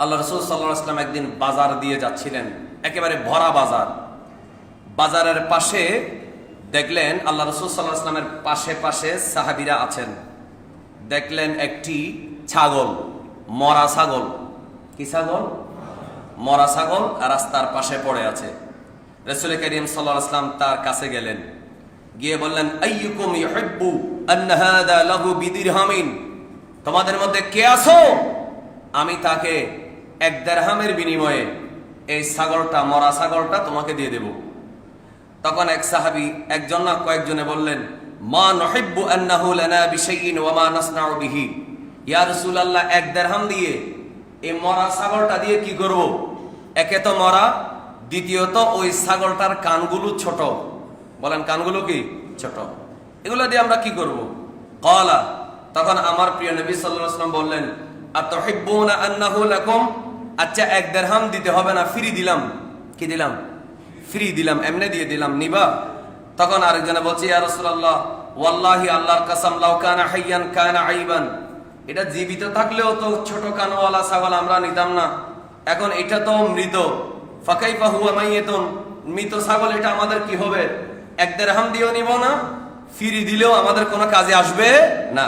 আল্লাহ রাসূল সাল্লাল্লাহু আলাইহি ওয়াসাল্লাম একদিন বাজার দিয়ে যাচ্ছিলেন, একেবারে ভরা বাজার। বাজারের পাশে দেখলেন আল্লাহ রাসূল সাল্লাল্লাহু আলাইহি ওয়াসাল্লামের পাশে পাশে সাহাবীরা আছেন। দেখলেন একটি ছাগল, মরা ছাগল। কি ছাগল? মরা ছাগল রাস্তার পাশে পড়ে আছে। রাসূল করিম সাল্লাল্লাহু আলাইহি ওয়াসাল্লাম তার কাছে গেলেন, গিয়ে বললেন, আইয়ুকুম ইউহিব্বু আন হাযা লাহু বিদিরহামিন, তোমাদের মধ্যে কে আছো আমি তাকে 1 দিরহামের বিনিময়ে এই ছাগলটা, মরা ছাগলটা তোমাকে দিয়ে দেব। তখন এক সাহাবী, একজন না কয়েকজনে বললেন, মা নুহিব্বু আন্নাহু লানা বিশাইইন ওয়া মা নাসনাউ বিহি, ইয়া রাসূলুল্লাহ 1 দিরহাম দিয়ে এই মরা ছাগলটা দিয়ে কি করব? একে তো মরা, দ্বিতীয়ত ওই ছাগলটার কানগুলো ছোট। বলেন কানগুলো কি ছোট, এগুলো দিয়ে আমরা কি করব? ক্বালা, তখন আমার প্রিয় নবী সাল্লাল্লাহু আলাইহি ওয়াসাল্লাম বললেন, আতুহিব্বুনা আন্নাহু লাকুম, আচ্ছা 1 দিরহাম দিতে হবে না, ফ্রি দিলাম। কি দিলাম? ফ্রি দিলাম, এমনি দিয়ে দিলাম, নিবা? তখন আরেকজনে বলছে, ইয়া রাসূলুল্লাহ ওয়াল্লাহি আল্লাহর কসম, লাউ কানা হাইয়ান কানা আইবান, এটা জীবিত থাকলেও তো ছোট কানওয়ালা ছাগল আমরা নিতাম না, এখন এটা তো মৃত। ফাকাইফা হুয়া মাইয়াতুন, মৃত ছাগল, এটা আমাদের কি হবে? 1 দিরহাম দিয়েও নিব না, ফ্রি দিলেও আমাদের কোনো কাজে আসবে না।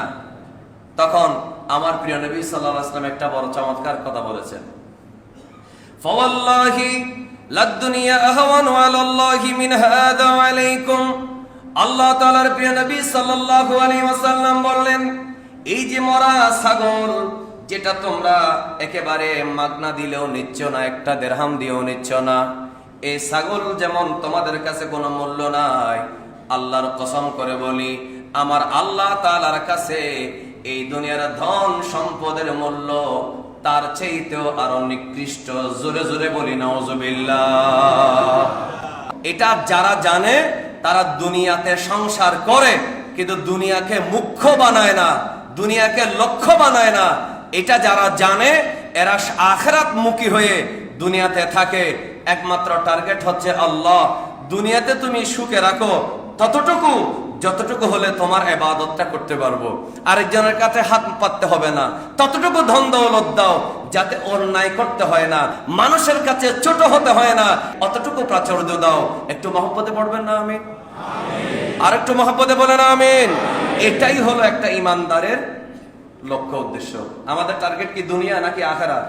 তখন আমার প্রিয় নবী সাল্লাল্লাহু আলাইহি ওয়াসাল্লাম একটা বড় চমৎকার কথা বলেছেন, ফাওয়াল্লাহি লাদ-দুনিয়া আহওয়ানু আলাল্লাহি মিন হাযা আলাইকুম। আল্লাহ তাআলার প্রিয় নবী সাল্লাল্লাহু আলাইহি ওয়াসাল্লাম বললেন, এই যে মরা ছাগল, যেটা তোমরা একেবারে মাগনা দিলেও নিচ্ছ না, 1 দিরহাম দিয়েও নিচ্ছ না, এই ছাগল যেমন তোমাদের কাছে কোনো মূল্য নাই, আল্লাহর কসম করে বলি আমার আল্লাহ তাআলার কাছে এই দুনিয়ার ধন সম্পদের মূল্য তার চাইতেও আরো নিকৃষ্ট। জোরে জোরে বলি নাউজুবিল্লাহ। এটা যারা জানে তারা দুনিয়াতে সংসার করে, কিন্তু দুনিয়াকে মুখ্য বানায় না, দুনিয়াকে লক্ষ্য বানায় না। এটা যারা জানে এরা আখিরাত মুখী হয়ে দুনিয়াতে থাকে, একমাত্র টার্গেট হচ্ছে আল্লাহ। দুনিয়াতে তুমি সুখে রাখো ততটুকু যতটুকু হলে তোমার ইবাদতটা করতে পারবো, আরেকজনের কাছে হাত পাততে হবে না, ততটুকু ধন দৌলত দাও যাতে অন্যায় করতে হয় না, মানুষের কাছে ছোট হতে হয় না, অতটুকু প্রাচুর্য দাও। একটু মহব্বতে পড়বেন না আমিন? আর একটু মহব্বতে বলেন আমিন। এটাই হলো একটা ইমানদারের লক্ষ্য উদ্দেশ্য। আমাদের টার্গেট কি দুনিয়া নাকি আখিরাত?